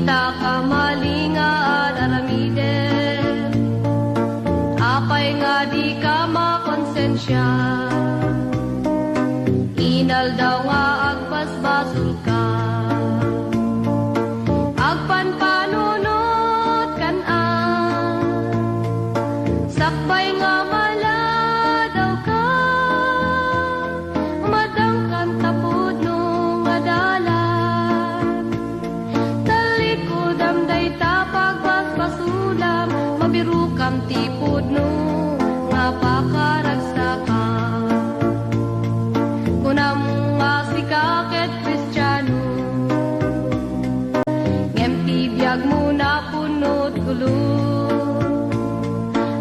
Ita ka malingaan aramiden, apay nga di ka makonsensya. Inal daw nga agpasbasol ka, agpanpanunot kan-an, sakbay nga mala daw ka, umadang kan tapod nung adalan. Talikod am day tapag basbasulam, mabiru kam tipod nung nga pakaragsakan. Kunam nga sikaket Kristiyano, ngemti biyag mo na punot gulo,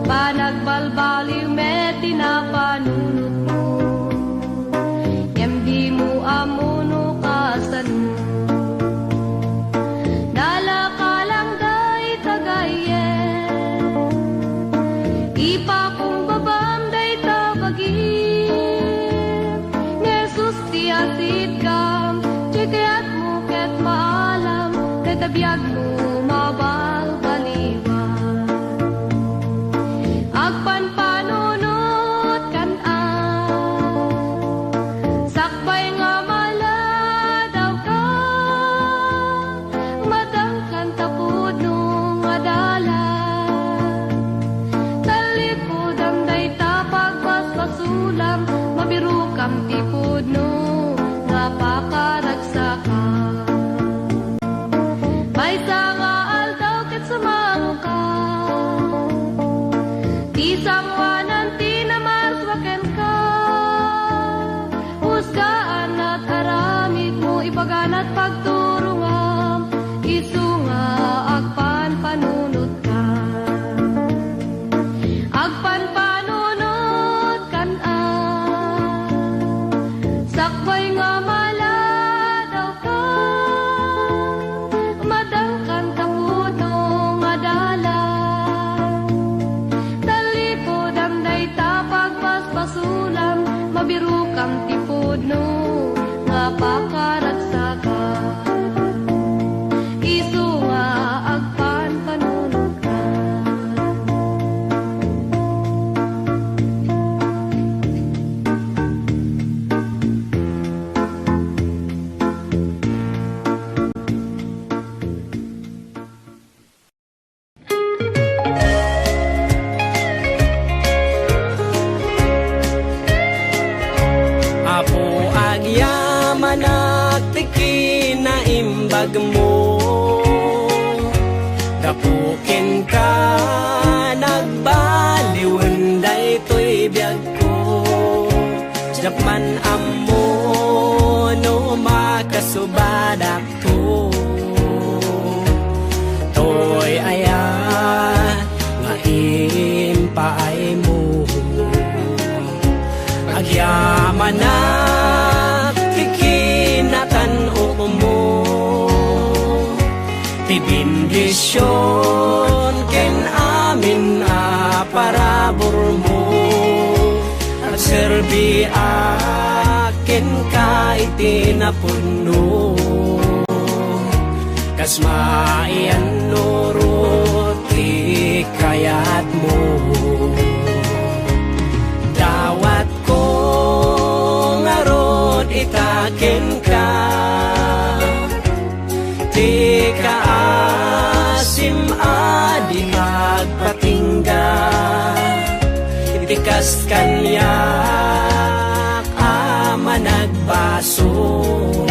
panagbalbaliw met tinapanunot mo, ngemdi mo amuno kasano. Dala ka lang day tagayen, ipa kong babam day tabagin, Nesus ti asid kam, chikayat mo ket maalam, tetabiyag mo mabalbaliwan. Agpanpanunot kan-an, sakbay nga mala daw ka, madangkan tapod nung adalan. Talikod am day tapag basbasulam, mabiru kam tipod nung nga pakaragsakan. Maysa nga aldaw ket sumamo ka, ti sangwanan ti namarswaken ka, husgaan at aramid mo ipaganat pagturungam, isu nga agpanpanunot ka. Agpanpanunot kan-an, sakbay nga mala daw ka, madangkan tapod nung adalan. Talikod am day tapag basbasulam, mabiru kam tipod nung nga pakaragsakan. Isu nga agpanpanunot ka. Apo agyaman nagtiki na imbag mo, dapukin ka nagbaliwen day to'y biyag ko. Japman amo no makasubadak to, to'y aya nga impaay mo. Agyaman na kikinatan mo, tibindisyon ken amin parabor mo, at serbi akin ka itinapuno, kas maian nurut ikayat mo. Dawat ko ngarod itakin ka, ti kaasim adi agpatingga, itikas kanyak ama nagbason,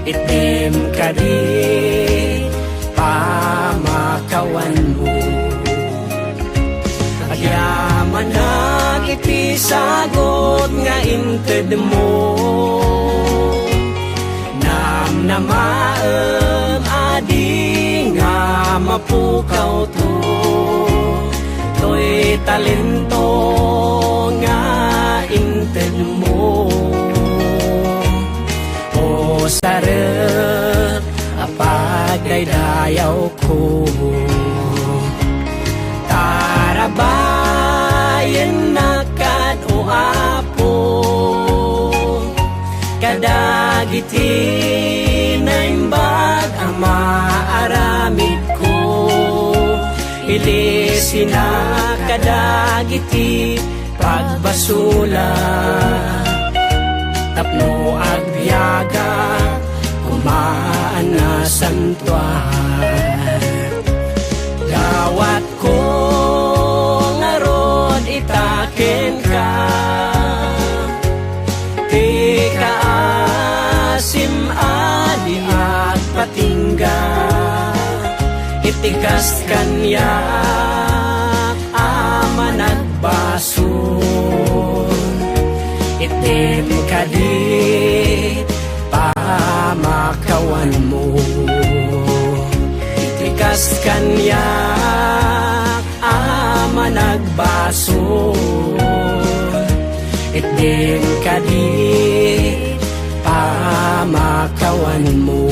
itim ka di pamakawan mo. Agyaman iti sagot nga inted mo, namnamaem adi nga mapukaw to, to'y talento nga inted mo. O sarap apagdaydayaw ko, tarabayan nakad o apo, kadagiti na imbag ama. pinakadagiti pagbasula. Tapno agbiyaga kumaan na santuan. Gawat ko ngarod itaken ka, ti kaasim ali at patingga. Itikas kanya ama nagbason, itim kadit pamakawan mo. Itikas kanya ama nagbason, itim kadit pamakawan mo.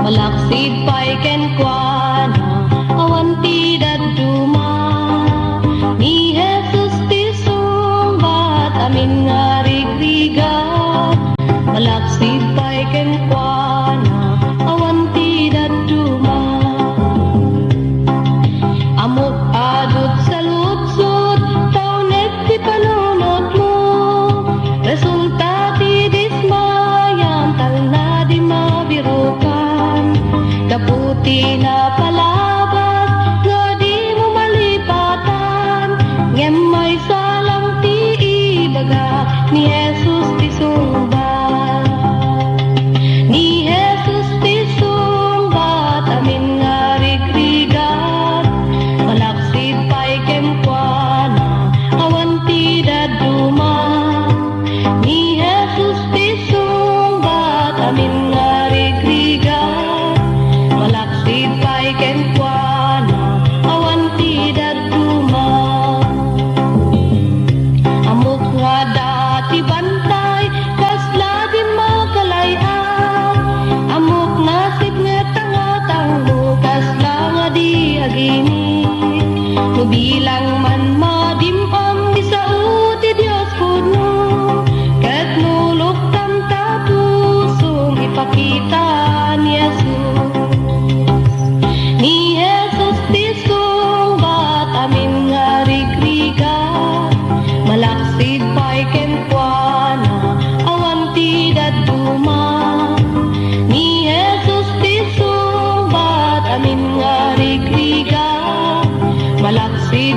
Malaksid paiken kuana, awan tidak duma. Ni Jesus tisumbat amin ngarigrigat. Malaksid paiken kuana, awan tidak duma. Amot adot sa lutsot, taunet ti panunot mo. Resulta ti dismayan, tal na di mabirukan. Kaputi na palabas, nga di mo malipatan. Ngem may salang ti ibaga, ni Jesus ti sumbat. Ni Jesus ti sumbat, amin nga rigrigat. Malaksid paikem kuana, awan ti daduma. Ni Jesus ti sumbat, amin nga rigrigat. Malaksid paiken kuana, awan tidak duma. Amok nga dati bantay, kasla di makalayan. Amok nasib nga tangatang mo, kasla nga di agini. Nubilang man madimpam, di sa uti Diyos puno. Kat mulok tam tapusong ipakita ni Jesus. Ni Jesus ti sumbat, amin nga rigrigat. Malaksid paiken kuana, awan ti daduma. Ni Jesus ti sumbat, amin nga rigrigat. Malaksid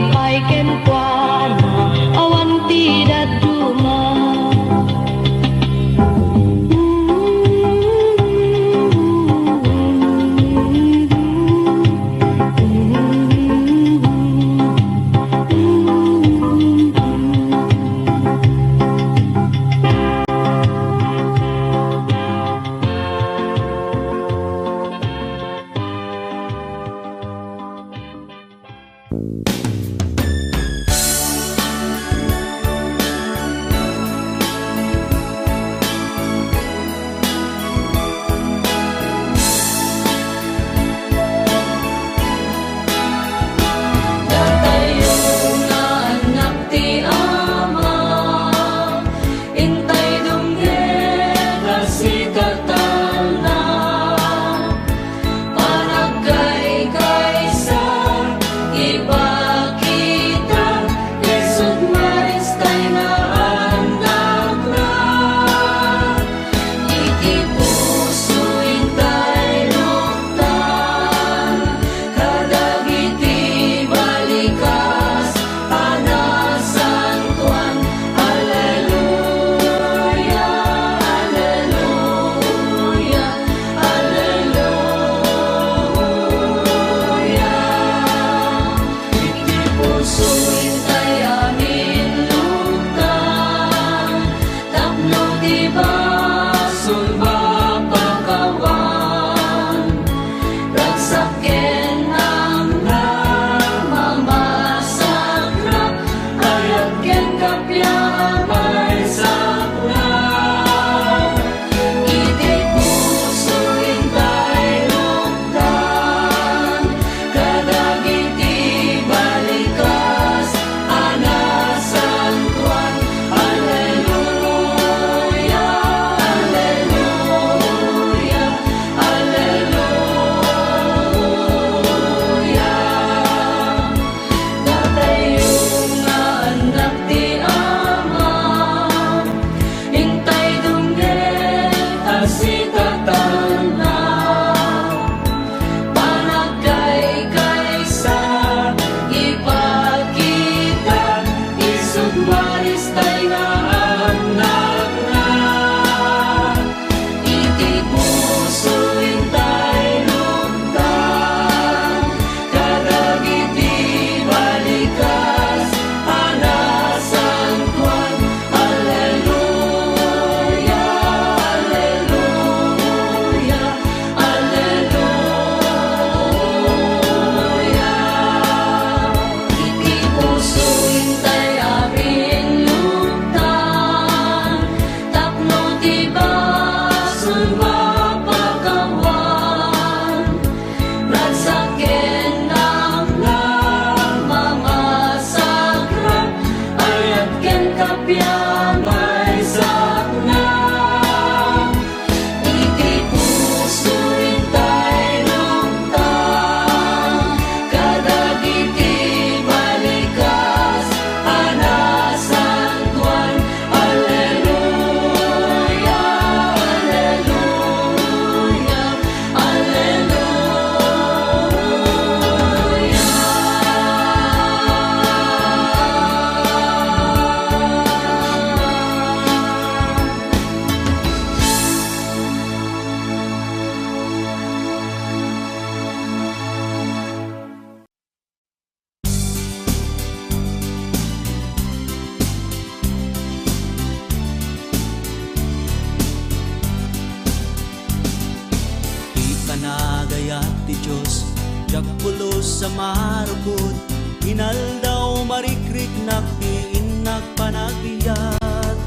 panagayat ti Diyos, jakpulos sa marukot, inaldaw marikrik naktiin nagpanagiyat.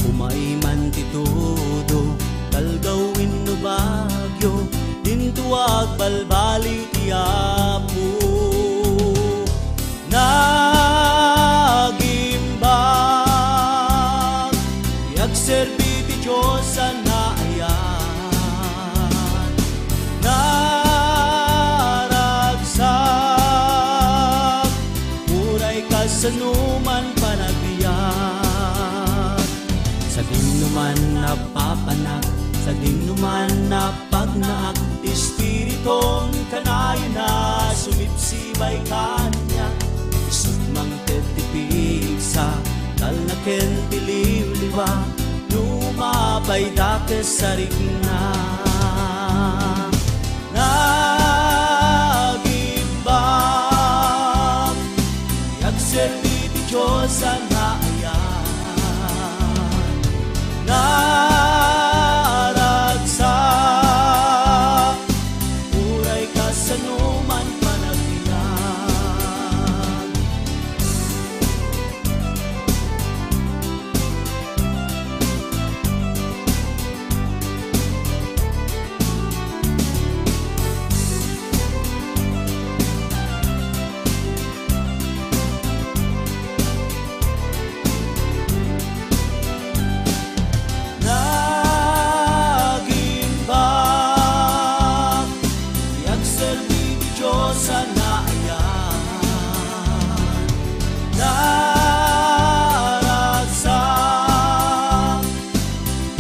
Umaiman ti todo, kalgawin no bagyo, dintuag balbali ti Apo. Nagimbag, yagserbi ti Diyos sa naayan. Naragsak, uray kasanuman panagbiyak. Sa dinuman napapanak, sa dinuman napagnaak, Espiritong kanayon na sumipsibay kanya. Isut mang tetipig sa talnaken tiliw-liwa, lumabay dakes sa rigna. Nagimbang, yagserbi ti Diyos sa naayan. Naragsak, uray kasanuman panagbiyak. Nagimbang, yagserbi ti Diyos sa naayan. Naragsak,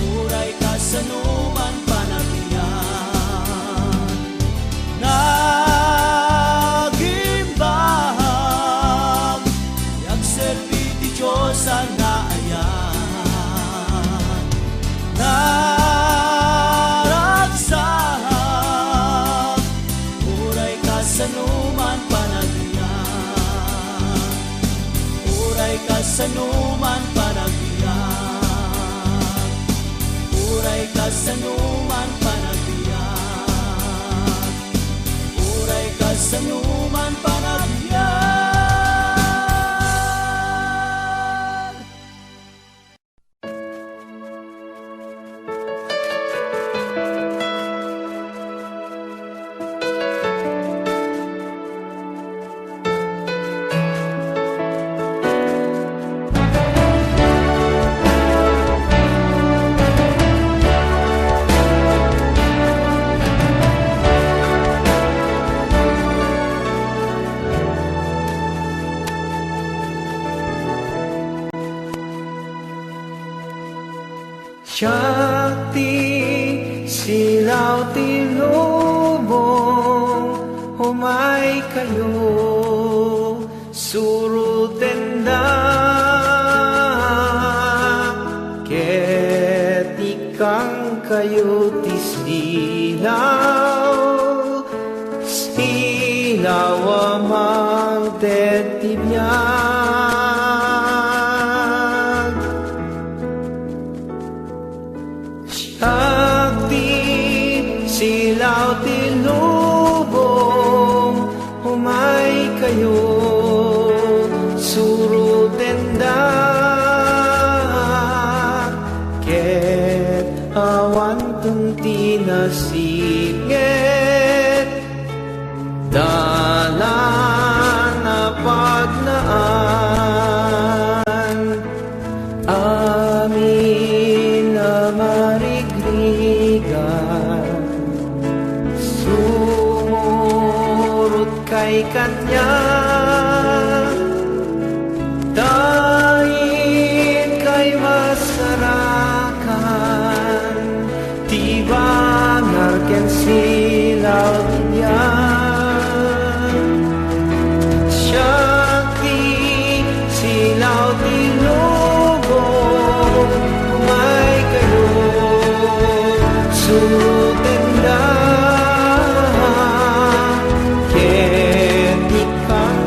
uray kasanuman panagbiyak. Nagimbang, yagserbi ti Diyos sa naayan. Naragsak, uray kasanuman panagbiyak. Uray kasanuman panagbiyak. Uray kasanuman panagbiyak. Uray kasanuman panagbiyak. Shakti silaw ti lubong, humay kayo surutenda. Ket ikang kayo ti silaw, silaw amang tetibiyag. Shakti silaw ti lubong, humay kayo surutenda. Ket awan tunti nasingit, dalan na pagnaan. Amin na marigrigan, sumurot kay kanya. Dahil kay masarakan, tibangar ken silaw diyan. Shakti silaw ti lubong, humay kayo surutenda. Ket ikang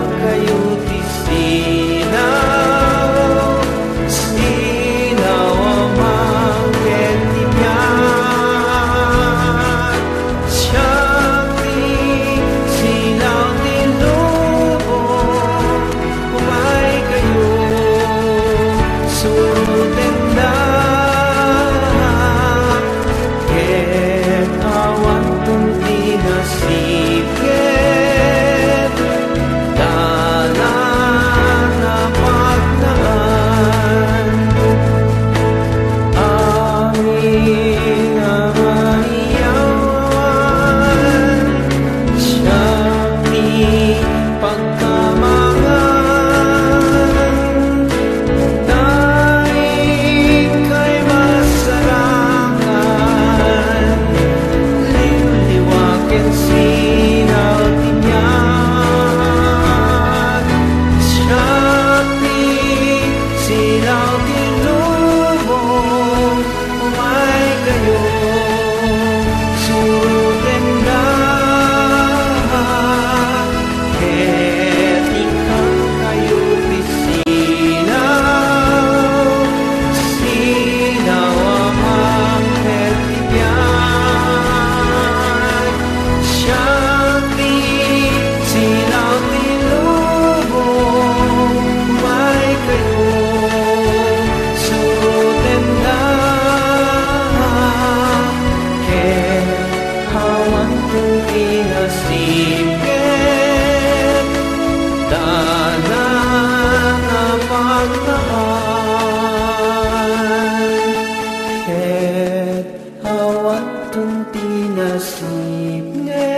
ipne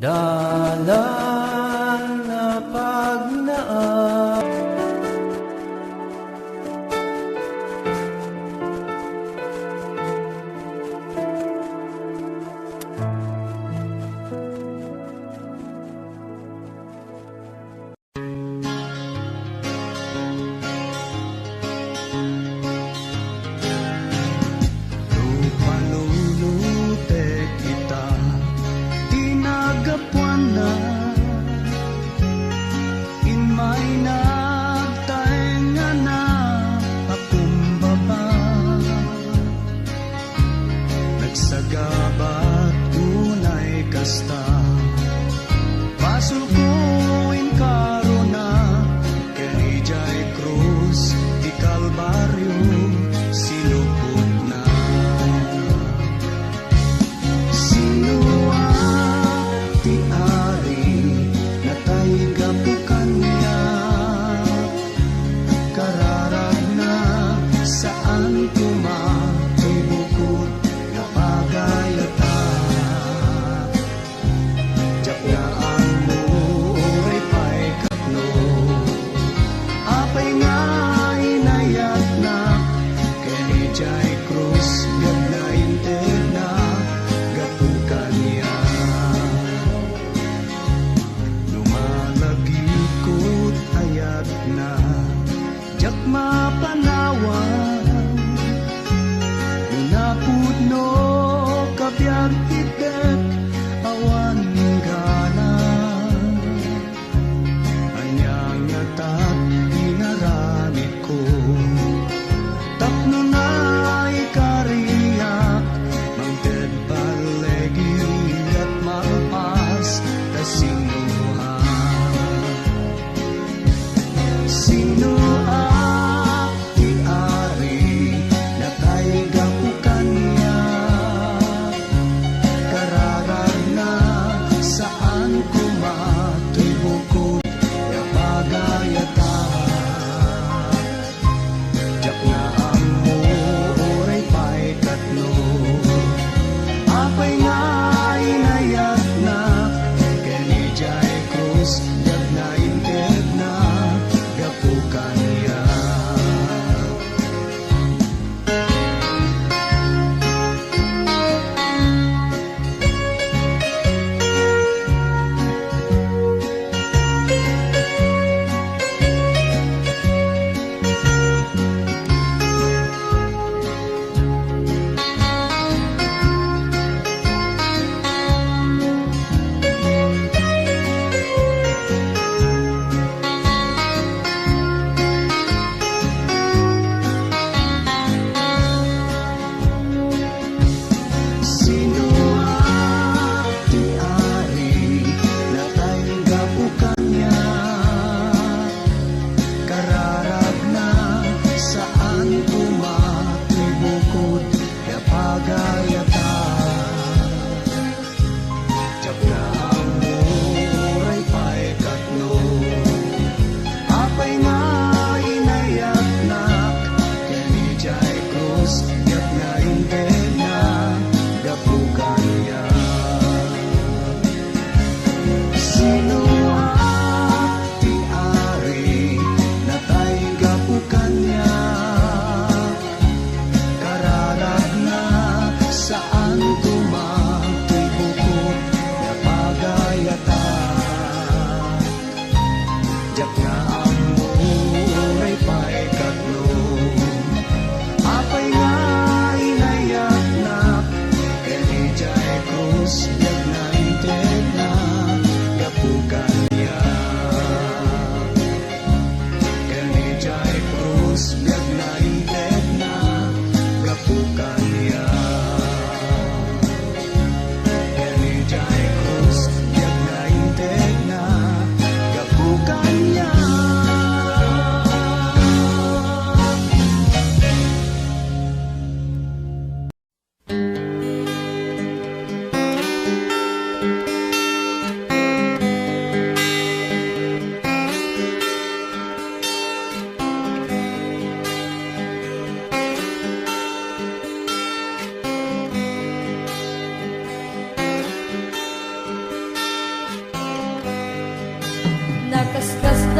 dalan na pagnaan. Lupalulute kita tinagapuan na inmay nagtaenga na pakumbaba nagsagabat unay kasta pasukuin karuna kenijay krus di Kalbaryo sinupot na sinua ti ari natay gapukan niya kararag na saan tumatoy bukod na pagayata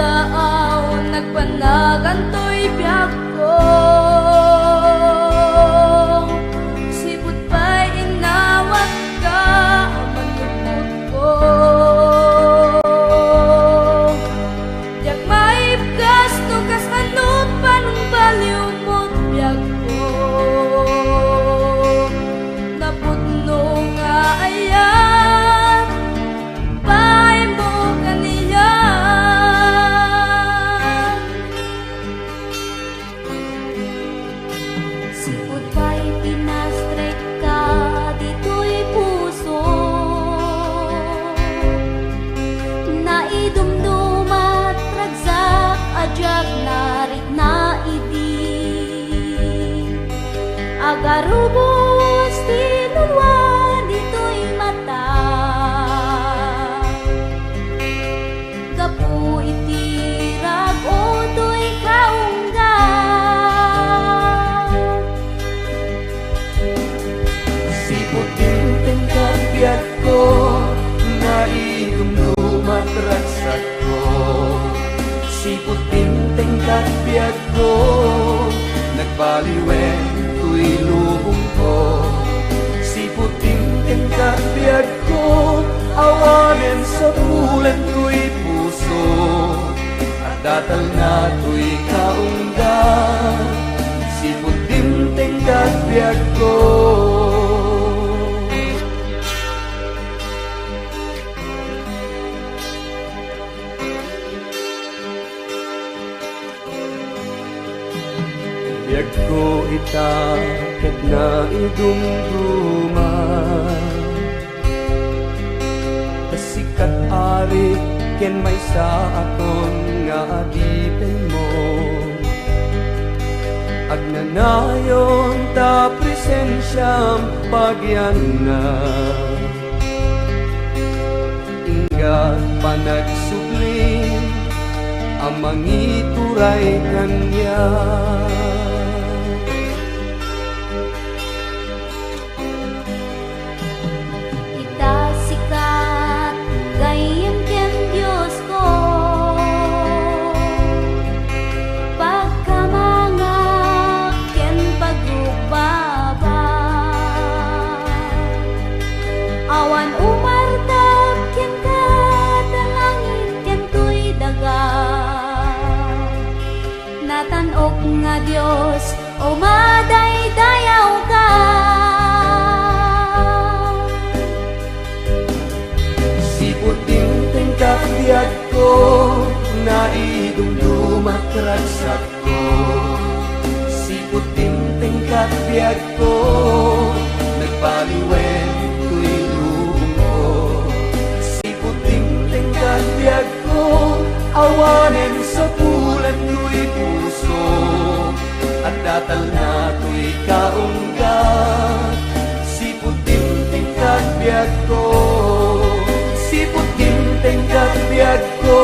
daon nagpanagantoy biyag ko. Sipot pa'y inawat ka, manupot ko. Diyak maipgas no kas anot panong baliw mo't biyag ko. Napudno nga ayan, pa'y mo kaniyan. Sipot pa'y pinastrek ka, dito'y puso. Naidumdumat, ragsak, adyak, narit na idi. Agarubos, tinulwa, dito'y mata. Gapu itirag, o to'y kaungga. Siputin tingkang biyak ko, naidumdumat ragsak ko. Siputin tingkang biyak ko, nagbaliwen tuy lubong ko. Siputin tingkang biyak ko, awanin sa bulan tuy puso. At datal na tuy kaungga, siputin tingkang biyak ko. Biag ko itakit na idumduma, kasikat ari ken may sa aton nga adipin mo. Agnanayon ta presensyam pagyan na, ingat panagsubling amang ituray kanya. Kita sikat, gayem ken Diyos ko. Pagkamangak ken pagbaba, awan umartap ken katalangit ken tuy daga. Natanok nga Diyos, o madaydayaw ka. Siputing tingkak biag ko, naidumdumat ragsak ko. Siputing tingkak biag ko, nagbaliwen tuy lubong ko. Siputing tingkak biag ko, awanin sa bulan tuy puso. At datal na tuy kaungga, siputing tingkak biag ko. Siputing tingkak biag ko,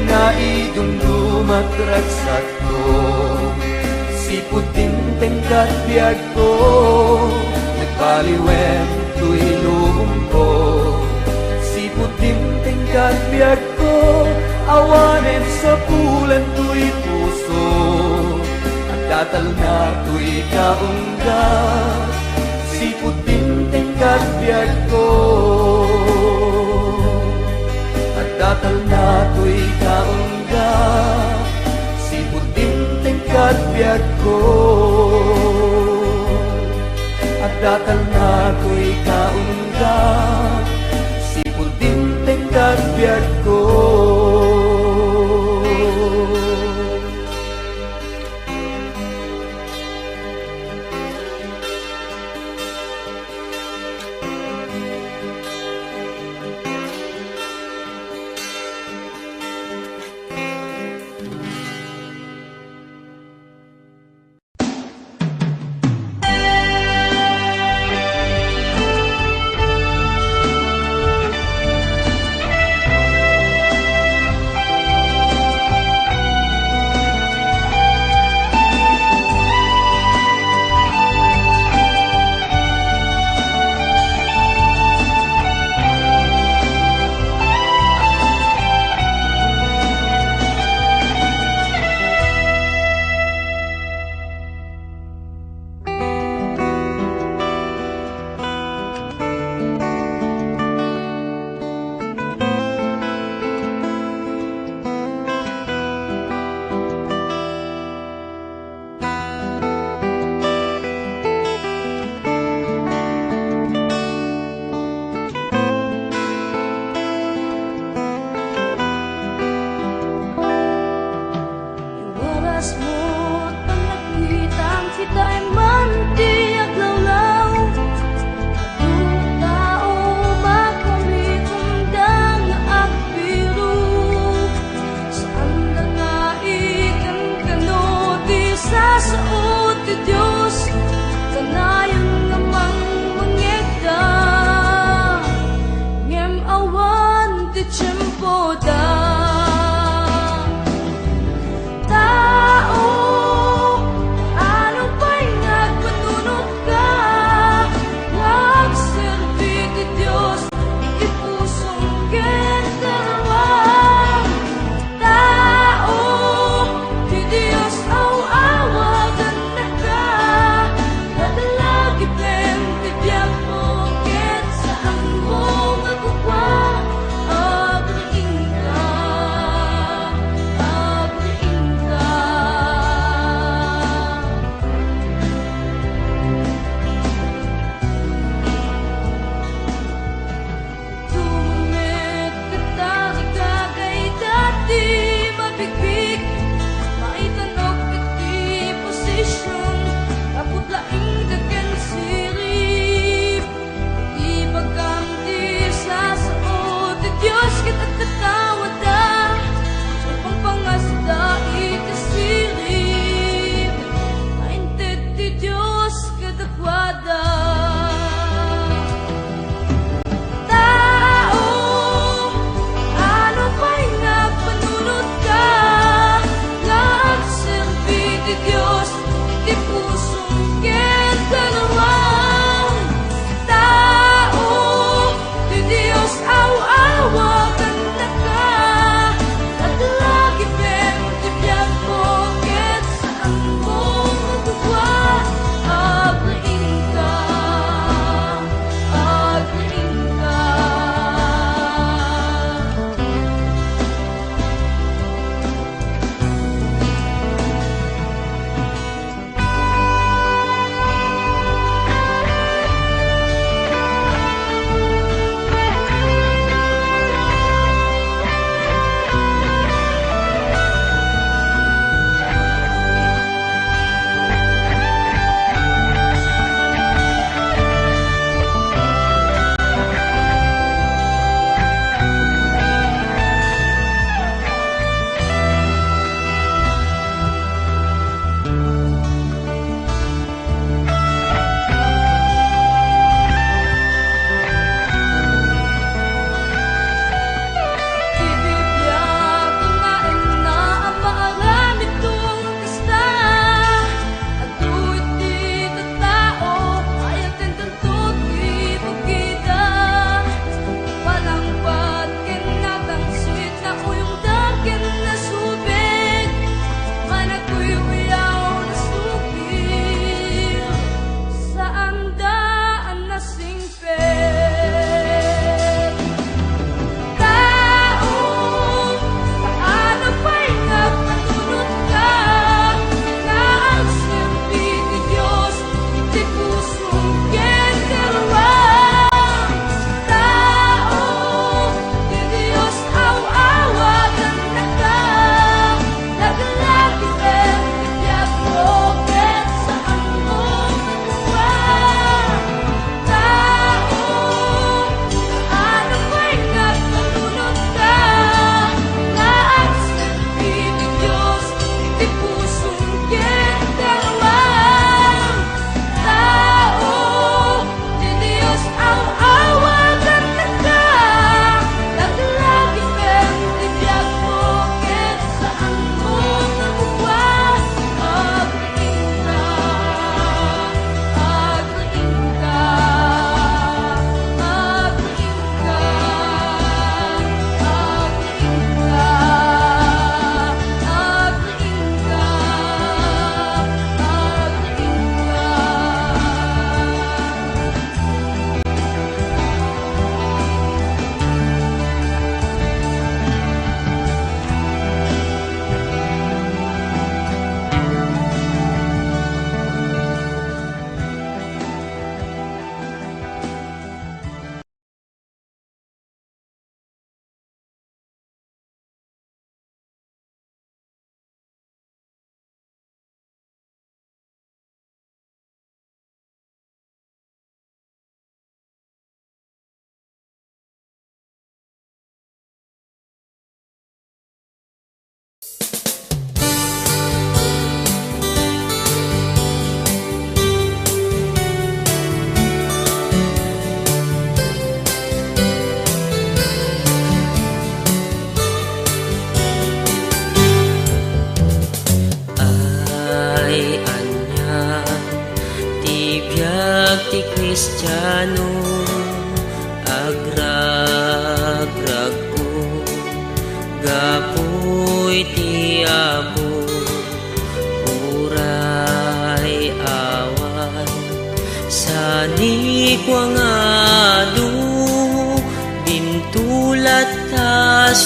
naidumdumat ragsak ko. Siputing tingkak biag ko, nagbaliwen tuy lubong ko. Siputing tingkak biag ko, awanin sa bulan tuy puso. At datal na tuy kaungga, siputing tingkak biag ko. At datal na tuy kaungga, siputing tingkak biag ko. At datal na tuy kaungga, siputing tingkak biag ko.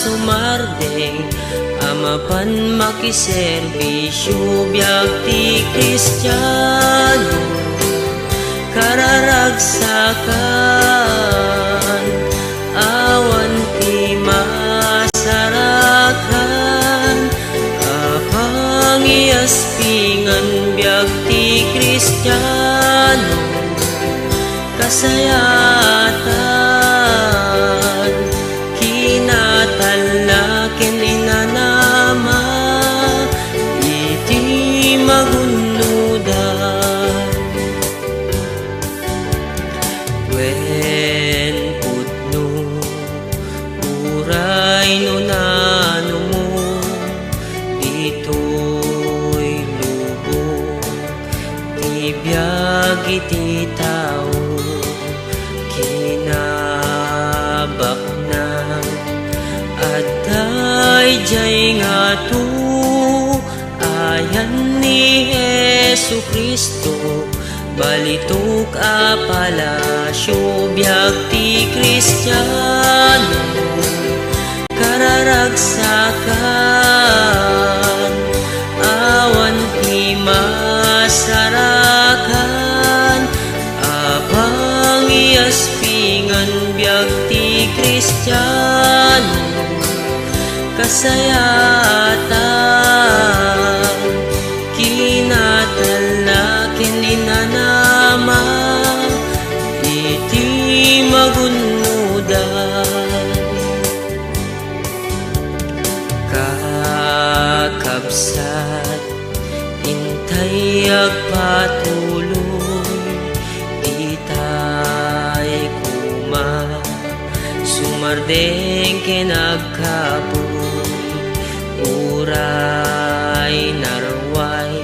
sumardeng amapan makiserbisyo biag ti Kristiyano kararagsakan awan ti masarakan apang iaspingan biag ti Kristiyano kasayatan kinatalakin inanama iti magunudan wen putno uray no nano mo dito'y lubog ti biag iti tao kinabaknang at dayjay nga to ayan ni Jesu Kristo balitok a palasyo biag ti Kristiyano kararagsakan awan ti masarakan apang iaspingan biag ti Kristiyano kasayatan kinatalakin inanama iti magunudan kakabsat intay agpatuloy itay kuma sumardeng kinagkaboy uray narway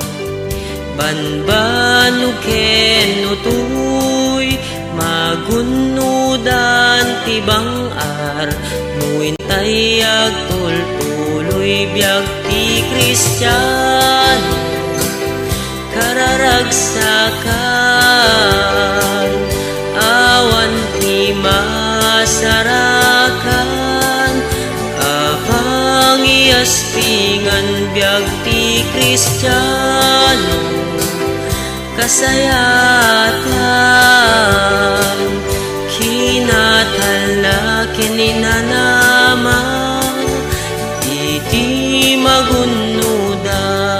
banbano ken utoy magunudan ti bangar no intay agtultuloy biag ti Kristiyano kararagsakan awan ti masarakan apang iaspingan biag ti Kristiyano kasayatan kinatalakin inanama iti magunudan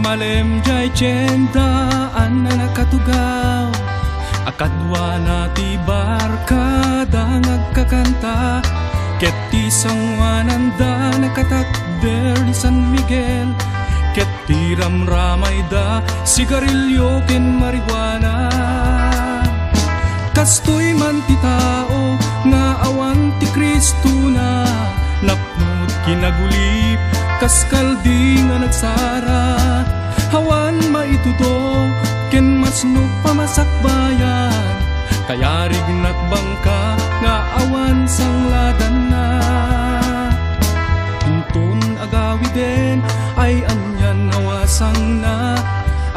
malem jay tiyendaan na nakatugaw akadwa na ti barkada nagkakanta ket ti sangwananda nakatakder ni San Miguel ket ti ramramay da sigarilyo ken marijuana kastoy man ti tao nga awan ti Kristo na napnod kinagulip kaskaldi nga nagsara hawan maitudo ken masno pamasakbayan kaya rignat bangka nga awan sangladan na hinton agawi den ay anyan nawasang na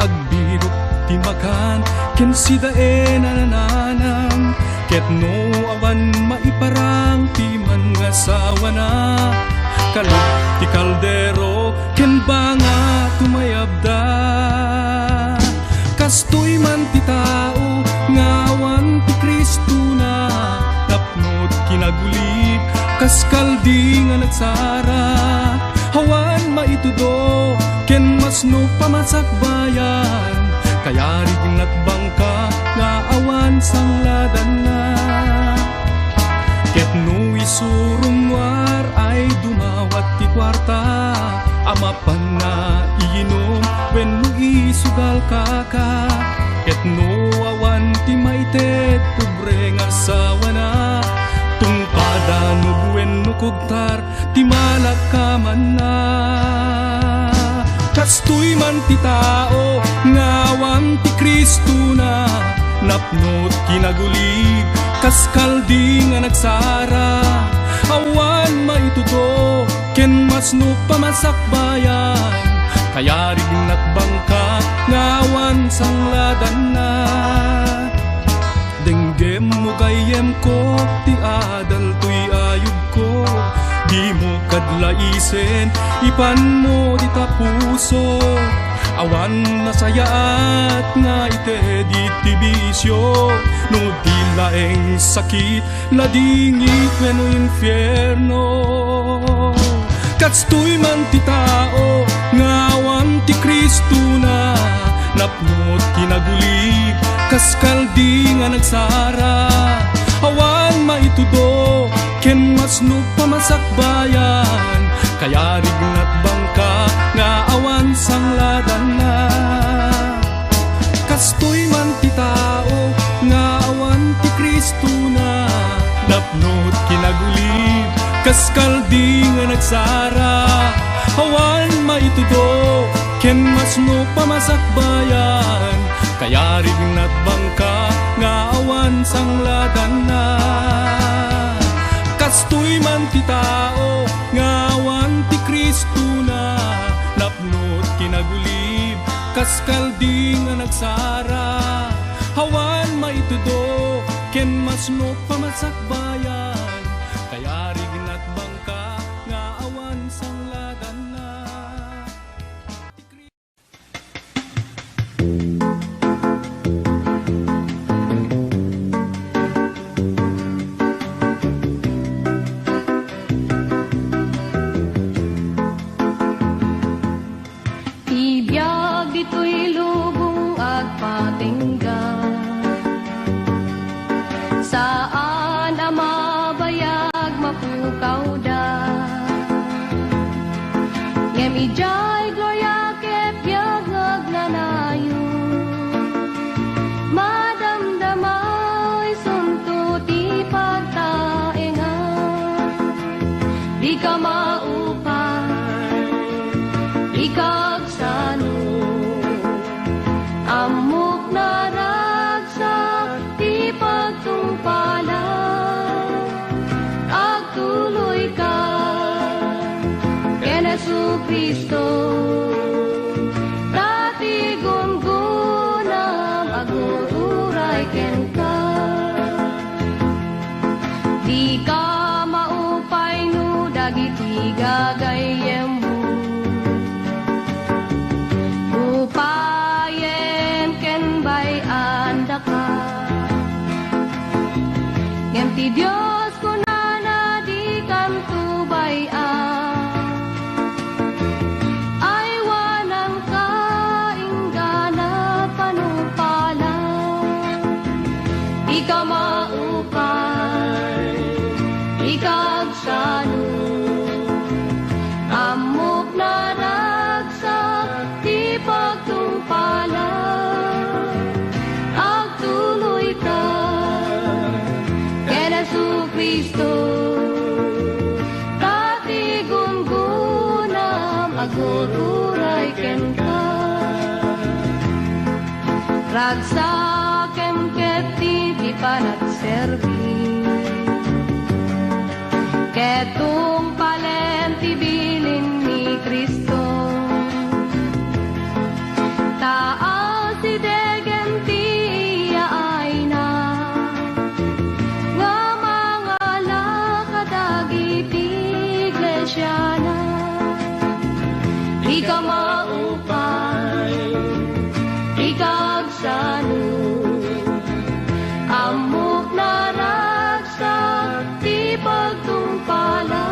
agbirok ti makan ken sidae nananam ket no awan maiparang ti man nga sawana kalot ti kaldero ken banga tumayabda kastoy man ti tao ngawan ti Kristo na napnod kinagulip kaskaldi nga nagsara hawan maitudo ken masno pamasakbayan kaya rignat bangka nga awan sangladan na ket no isurumwar ay dumawat ti kwarta amapan na iinom wenno isugal kaka ket no awan ti maited pobre nga sawana tungpada no wenno kugtar ti malakaman na. Kastoy man ti tao ngawan ti Kristo na, napnot kinagulib kas kaldi nga nagsara. Awan maituto ken masno pamasakbayan, kaya rignat bangka ngawan sangladan na. Denggem mo gayem ko ti adal tuy ayub ko, di mo kadlaisen ipan mo di tapuso. Awan nasayaat nga ite di tibisyo, no di laeng sakit ladingit wenno infierno. Katstoy man ti tao ngawan ti Kristo na, napnot kinagulib kas kaldi nga nagsara. Awan maitudo ken masno pamasakbayan, kaya rignat bangka nga awan sangladan na. Kastoy man ti tao nga awan ti Kristo na, napnot kinagulib kas kaldi nga nagsara. Awan maitudo ken masno pamasakbayan, kaya rignat bangka nga awan sangladan na. Kastoy man ti tao ngawan ti Kristo na, napnot kinagulib kas kaldi nga nagsara. Awan maitudo ken masno pamasakbayan, kaya rignat bangka nga awan sangladan na. Ibiyag dito'y lubong at patinggan, saan ang mabayag mapukaw da. Ngem ijay gloria ket biyag nagnanayo, madamdamay sunto ti pagtaengan. Di ka maupay, di kagsano, amok na ragsak ti pagtungpalan. Agtuloy ka ken Jesucristo, dati gungunam agururay ken ka. Di ka maupay no dagiti gagayem mo, upayen ken bay anda ka. Ngem ti Dios kunana di kantubayan, ay wanang kainggana panupalan. Di ka maupay, di kagsano, amok na ragsak ti pagtungpalan. Agtuloy ka ken Jesucristo, dati gungunam agururay ken ka. Ragsakem ket ti panagserbi, ketong palen ti bilin ni Kristo. Taas si degen ti yaay na, nga mga lakadagiti iglesia na. Di ka maupay, di kagsano, amok na ragsak ti pagtungpalan.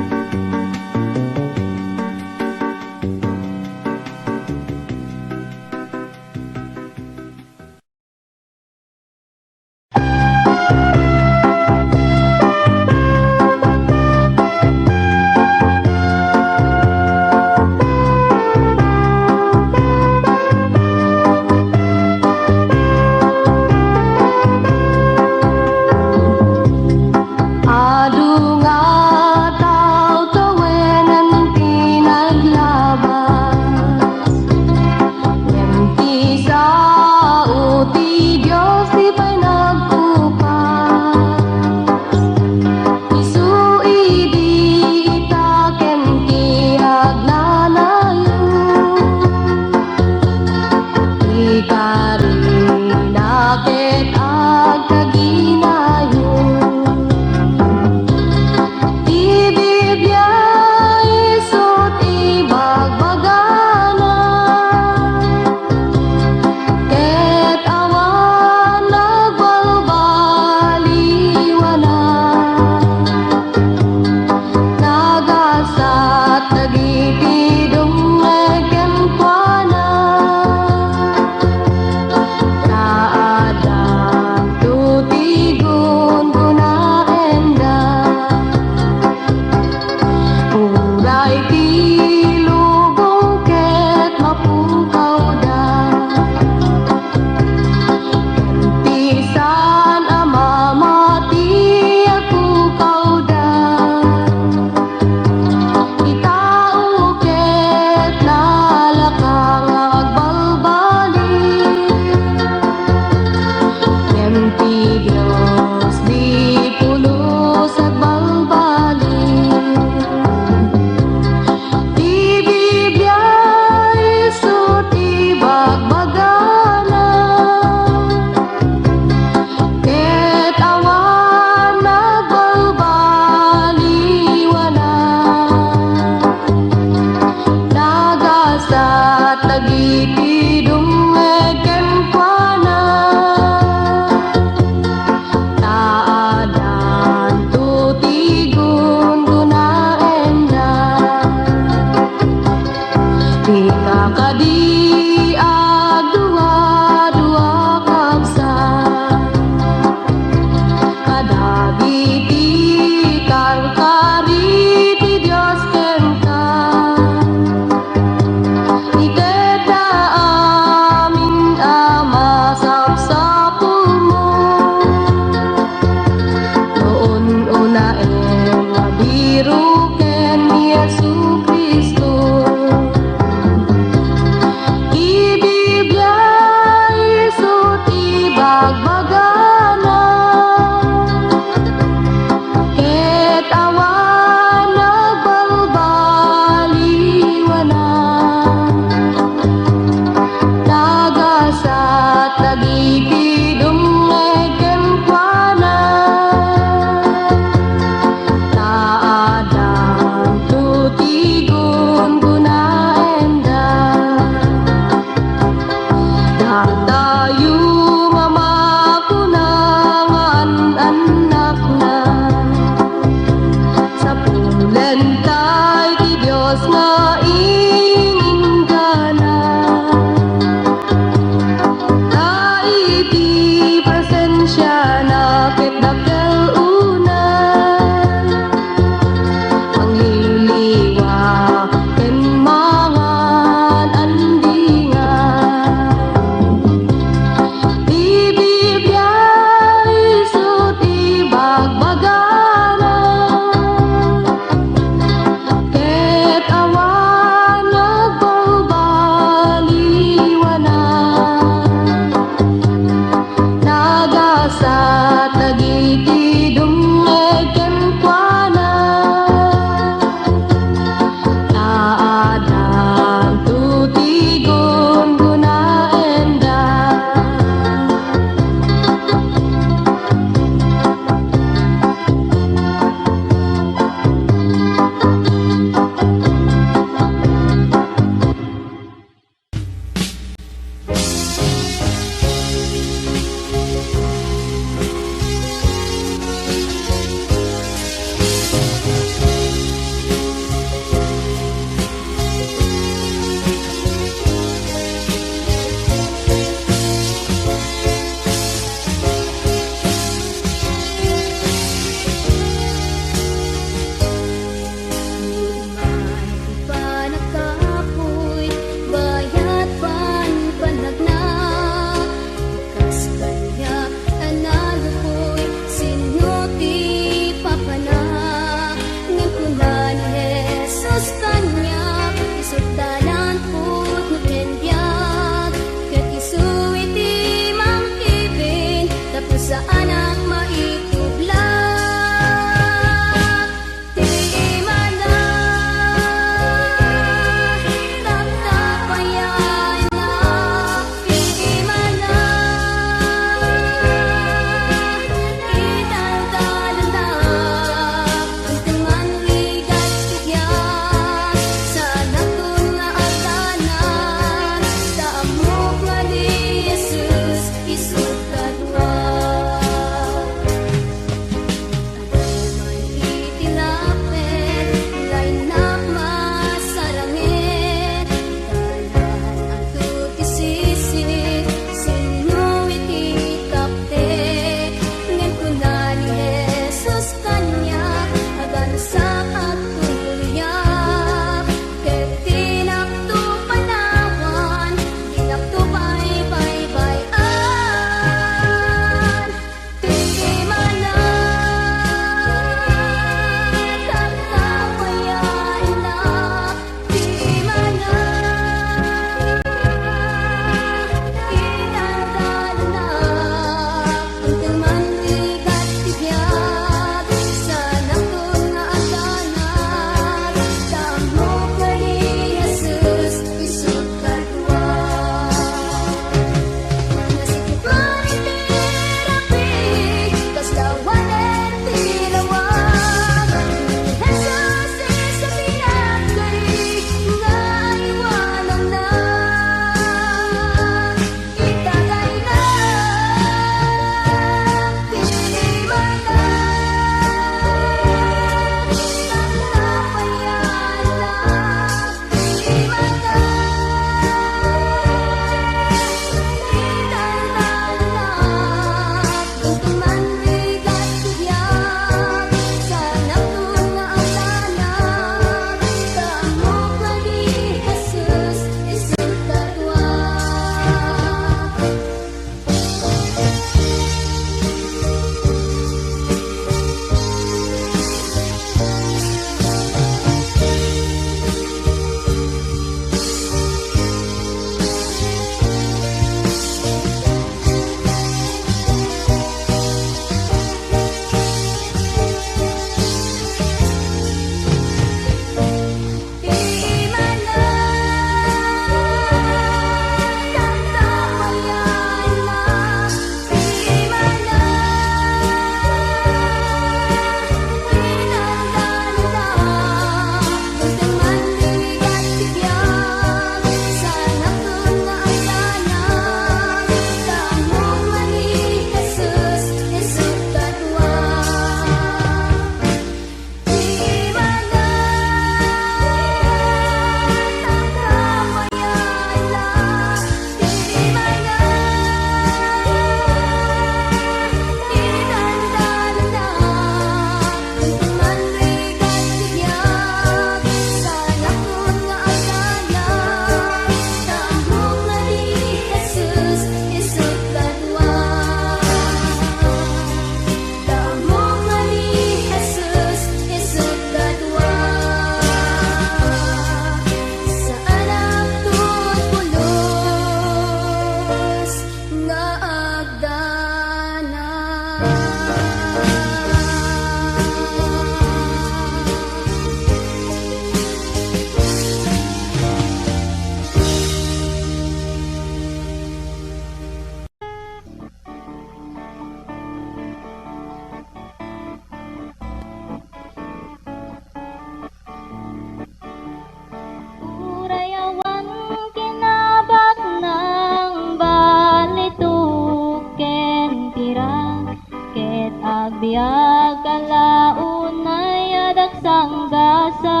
Biag kalaunay adaksang gasa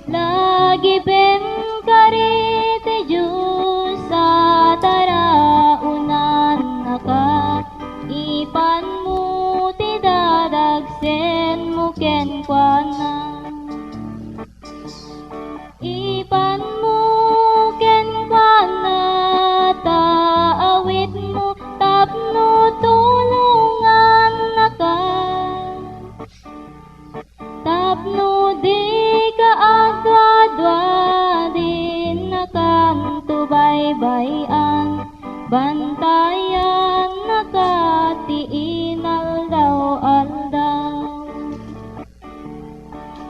lagi ben karite Diyos sa taraunan naka ipan mo ti dadagsen mo ken kuana ipan mo ken kuana taawit mo tapno tulungan naka tapno di ka agwadwa din nakanto baybayan bantayan nakati aldaw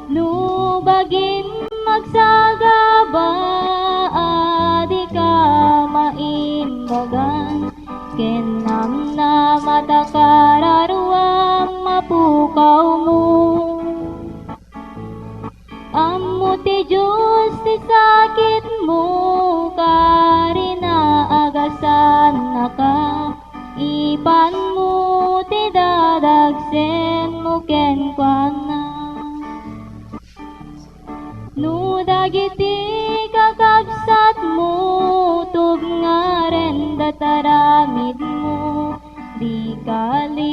lubagin magsagaba di ka maimbagan kenam na matakararuam mapukaw mo amo ti Diyos ti sakit mo karina agasan naka ipan mo ti dadagsen mo ken kuana no dagiti kakabsat mo tub nga ren dataramid mo di kaliwayan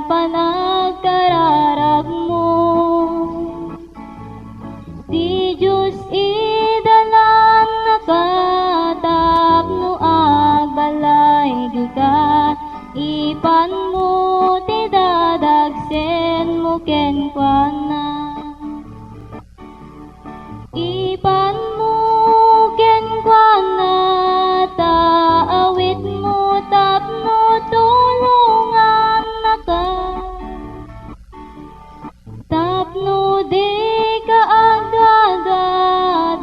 panagkararag mo di Diyos idalan nakatapno agbalay di ka ipan mo ti dadagsen mo ken kuana ipan mo ken kuana taawit mo tapno tulungan naka tapno di ka agada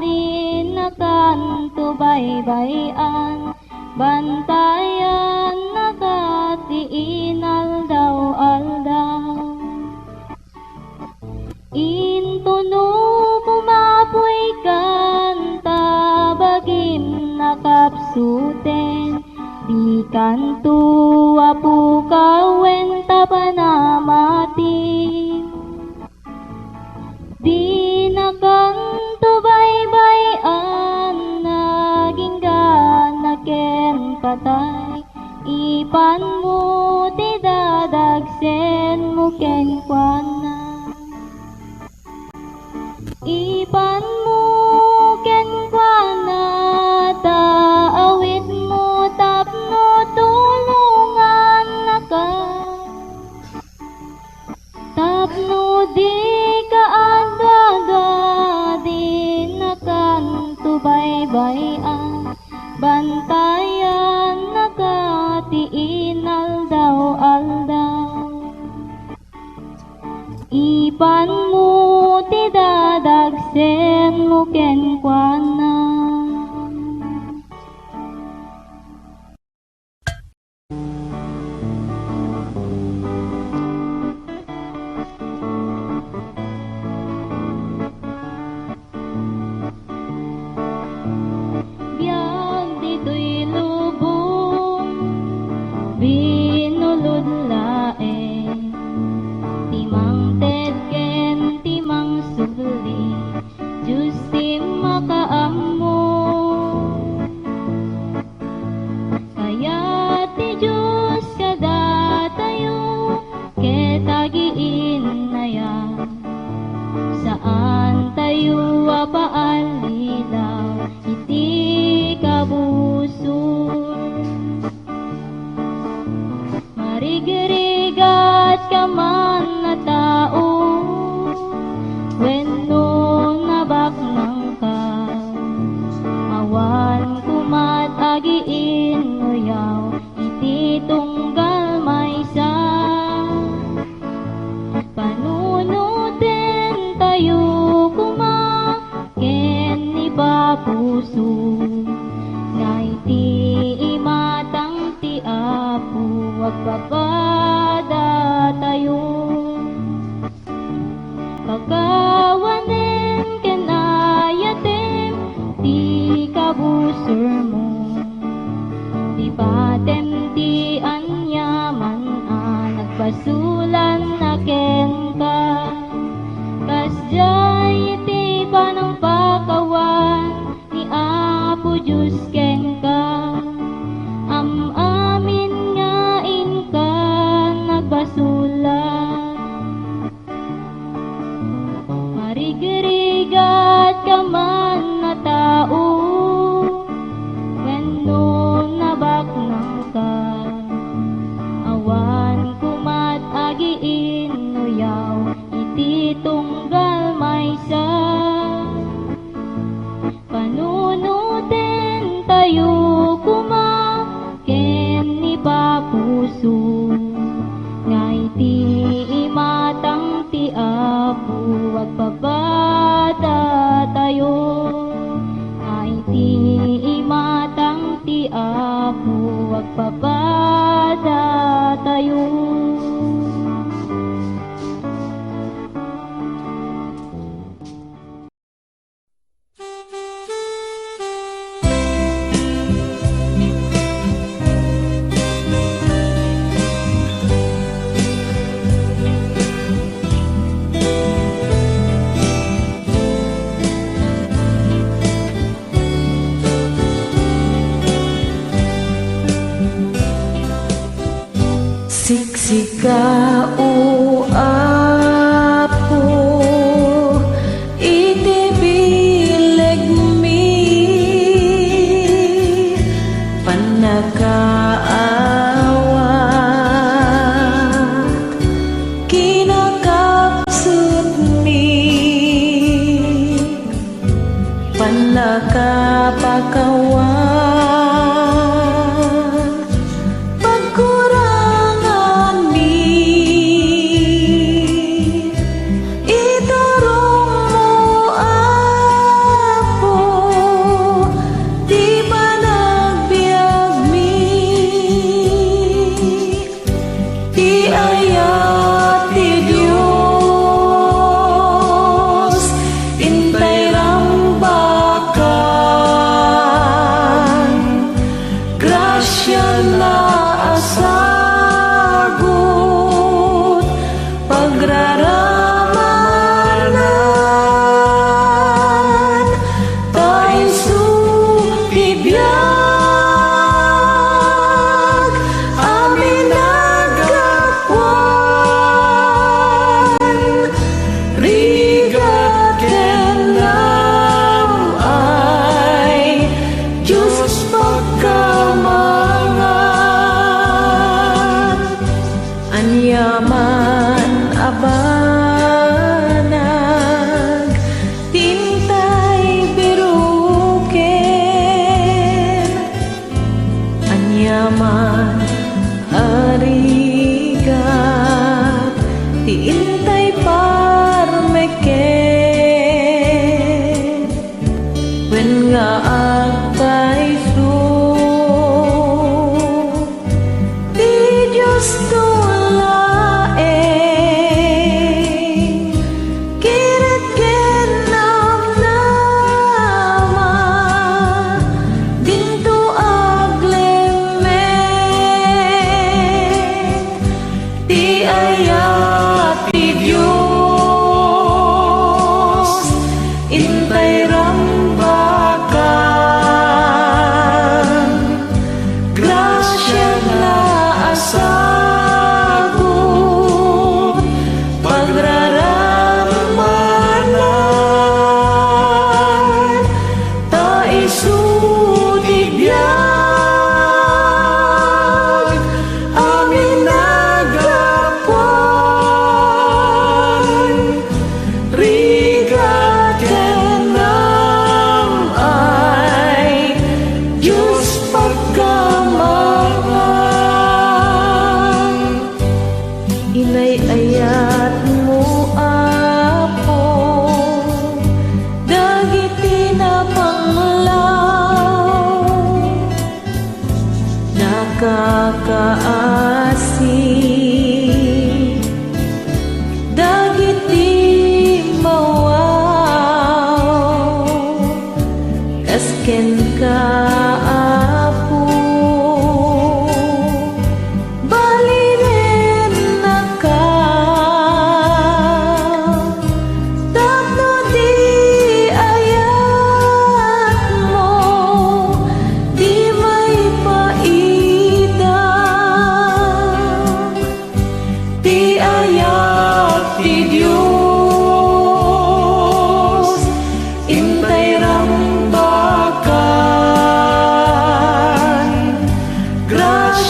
din nakanto baybayan bantayan nakati aldaw intuno pumapoy kanta bagim nakapsuten di kanto apu kawenta panamati di nakanto baybayan naging ganaken patay ipan mo ti dadagsen mo ken kuana ipan mo ken kuana taawit mo tapno tulungan naka tapno di ka agada din nakanto baybayan bantayan nakati aldaw ipan mo ti dadagsen mo ken kuana biag dito'y lubong binulod laeng timang ted ken timang sugli Diyos ti makaammo kaya ti Diyos kada tayo ketagiin na yan saan tayo apaalilaw iti kabusor marigrigat ka man na tao wenno nabaknang ka awan kumatagiin nguyaw iti tunggal maysa panunutin tayo kuma ken ni bapuso nga iti imatang ti apo wagpapada tayo kagawanen ken ayatem ti kabusor mo di patem ti anya nagbasulan na ken ka. Kasjay iti panang pakawan ni Apo Diyos ken ka. Amin nga inka nagbasulan. Marigirigat ka man na tao, wenno nabaknang ka. Awan kumat agiin nuyaw iti tunggal maysa. Panunutin tayo kuma ken ni papuso. Nga iti imatang ti Apo agpabada tayo. Nga iti imatang ti Apo agpabada tayo. Siksika o Apo, iti bileg mi, panakaawat, kinakapsut mi, panakapakawan.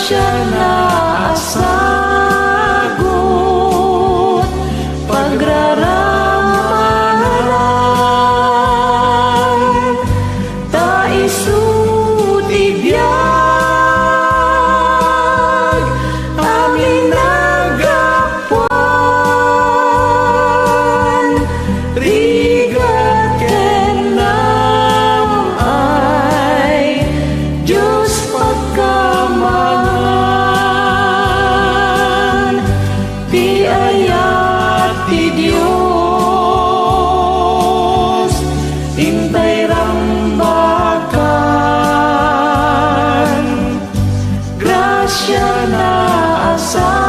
grasya na asagot, pagraramalan, ta isut ibiyag, amin nagapuan, rigat kenam ay Diyos pagkamangan, ti ayat ti Diyos, intay rambakan, grasya na asa